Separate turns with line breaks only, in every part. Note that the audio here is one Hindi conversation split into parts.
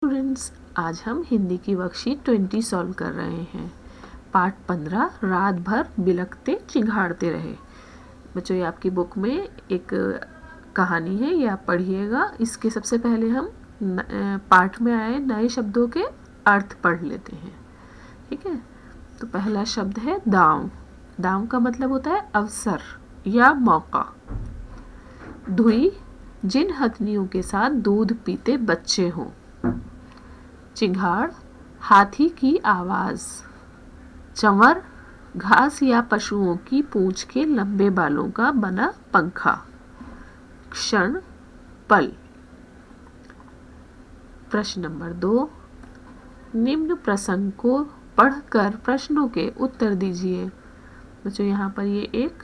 स्टूडेंट्स, आज हम हिंदी की वर्कशीट 20 सॉल्व कर रहे हैं। पार्ट 15, रात भर बिलखते चिंघाड़ते रहे। बच्चों, ये आपकी बुक में एक कहानी है, ये आप पढ़िएगा। इसके सबसे पहले हम पाठ में आए नए शब्दों के अर्थ पढ़ लेते हैं। ठीक है, तो पहला शब्द है दांव। दांव का मतलब होता है अवसर या मौका। धुई, जिन हथनियों के साथ दूध पीते बच्चे हों। चिंगाड़, हाथी की आवाज। चंवर, घास या पशुओं की पूंछ के लंबे बालों का बना पंखा। क्षण, पल। प्रश्न नंबर 2, निम्न प्रसंग को पढ़कर प्रश्नों के उत्तर दीजिए। बच्चों, यहाँ पर ये एक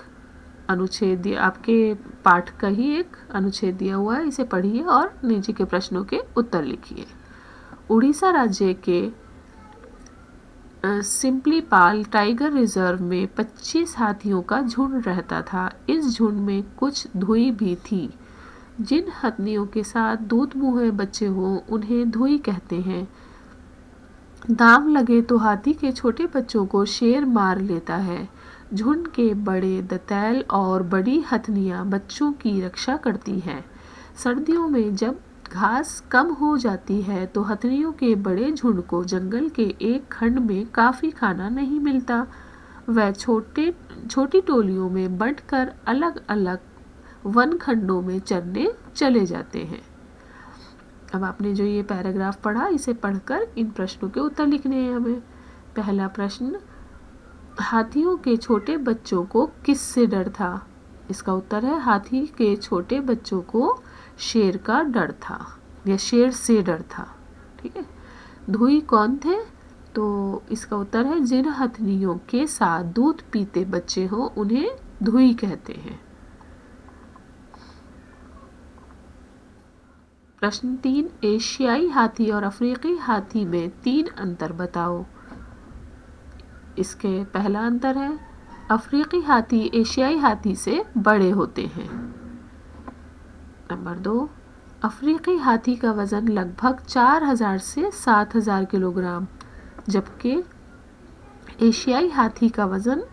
अनुच्छेद, आपके पाठ का ही एक अनुच्छेद दिया हुआ है, इसे पढ़िए और नीचे के प्रश्नों के उत्तर लिखिए। उड़ीसा राज्य के सिम्पलीपाल टाइगर रिजर्व में 25 हाथियों का झुंड रहता था। इस झुंड में कुछ धुई भी थी। जिन हथनियों के साथ दूध मुँहे बच्चे हों उन्हें धुई कहते हैं। दांव लगे तो हाथी के छोटे बच्चों को शेर मार लेता है। झुंड के बड़े दंतैल और बड़ी हथनियाँ बच्चों की रक्षा करती हैं। सर्दियों में जब घास कम हो जाती है तो हथनियों के बड़े झुंड को जंगल के एक खंड में काफ़ी खाना नहीं मिलता। वह छोटी टोलियों में बंटकर अलग अलग वन खंडों में चरने चले जाते हैं। अब आपने जो ये पैराग्राफ पढ़ा, इसे पढ़कर इन प्रश्नों के उत्तर लिखने हैं हमें। पहला प्रश्न, हाथियों के छोटे बच्चों को किससे डर था? इसका उत्तर है हाथी के छोटे बच्चों को शेर का डर था या शेर से डर था। ठीक है। धुई कौन थे? तो इसका उत्तर है जिन हथनियों के साथ दूध पीते बच्चे हो उन्हें धुई कहते हैं। प्रश्न 3, एशियाई हाथी और अफ्रीकी हाथी में 3 अंतर बताओ। इसके पहला अंतर है अफ्रीकी हाथी एशियाई हाथी से बड़े होते हैं। नंबर 2, अफ्रीकी हाथी का वज़न लगभग 4000 से 7000 किलोग्राम, जबकि एशियाई हाथी का वज़न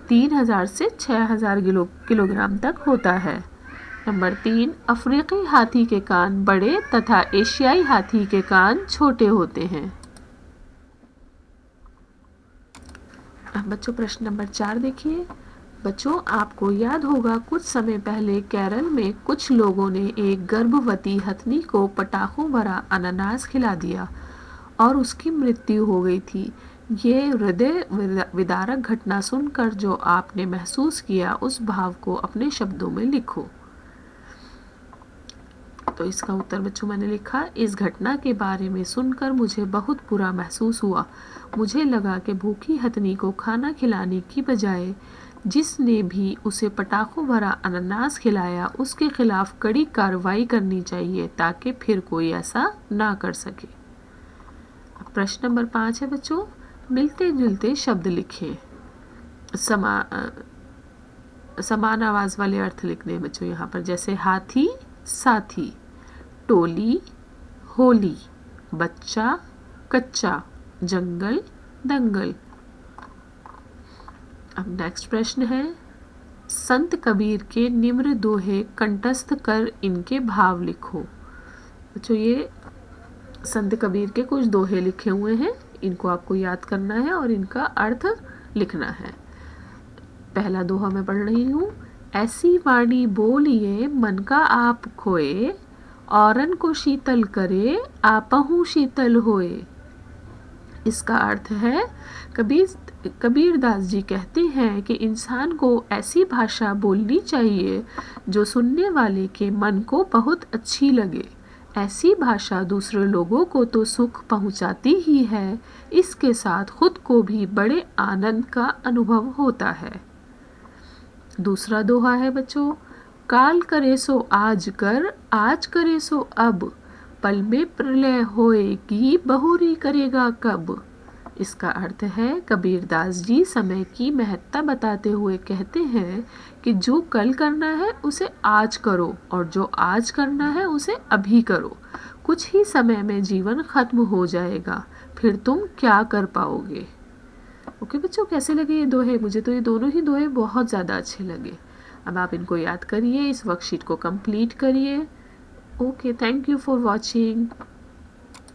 3000 से 6000 किलोग्राम तक होता है। नंबर 3, अफ्रीकी हाथी के कान बड़े तथा एशियाई हाथी के कान छोटे होते हैं। अब बच्चों, प्रश्न नंबर 4 देखिए। बच्चों, आपको याद होगा कुछ समय पहले केरल में कुछ लोगों ने एक गर्भवती हथनी को पटाखों भरा अनानास खिला दिया और उसकी मृत्यु हो गई थी। ये हृदय विदारक घटना सुनकर जो आपने महसूस किया उस भाव को अपने शब्दों में लिखो। तो इसका उत्तर बच्चों मैंने लिखा, इस घटना के बारे में सुनकर मुझे बहुत बुरा महसूस हुआ। मुझे लगा कि भूखी हथनी को खाना खिलाने की बजाय जिसने भी उसे पटाखों भरा अनानास खिलाया उसके खिलाफ कड़ी कार्रवाई करनी चाहिए ताकि फिर कोई ऐसा ना कर सके। प्रश्न नंबर 5 है बच्चों, मिलते जुलते शब्द लिखें। समान आवाज वाले अर्थ लिखने हैं बच्चों यहाँ पर, जैसे हाथी साथी, टोली होली, बच्चा कच्चा, जंगल दंगल। अब नेक्स्ट प्रश्न है, संत कबीर के निम्न दोहे कंठस्थ कर इनके भाव लिखो। बच्चों, ये संत कबीर के कुछ दोहे लिखे हुए हैं, इनको आपको याद करना है और इनका अर्थ लिखना है। पहला दोहा मैं पढ़ रही हूँ। ऐसी वाणी बोलिए मन का आप खोए, औरन को शीतल करे आपहु शीतल होए। इसका अर्थ है, कबीरदास जी कहते हैं कि इंसान को ऐसी भाषा बोलनी चाहिए जो सुनने वाले के मन को बहुत अच्छी लगे। ऐसी भाषा दूसरे लोगों को तो सुख पहुंचाती ही है, इसके साथ खुद को भी बड़े आनंद का अनुभव होता है। दूसरा दोहा है बच्चों, काल करे सो आज कर, आज करे सो अब, पल में प्रलय होएगी बहुरी करेगा कब। इसका अर्थ है, कबीरदास जी समय की महत्ता बताते हुए कहते हैं कि जो कल करना है उसे आज करो और जो आज करना है उसे अभी करो। कुछ ही समय में जीवन खत्म हो जाएगा, फिर तुम क्या कर पाओगे। ओके बच्चों, कैसे लगे ये दोहे? मुझे तो ये दोनों ही दोहे बहुत ज़्यादा अच्छे लगे। अब आप इनको याद करिए, इस वर्कशीट को कंप्लीट करिए। Okay, thank you for watching.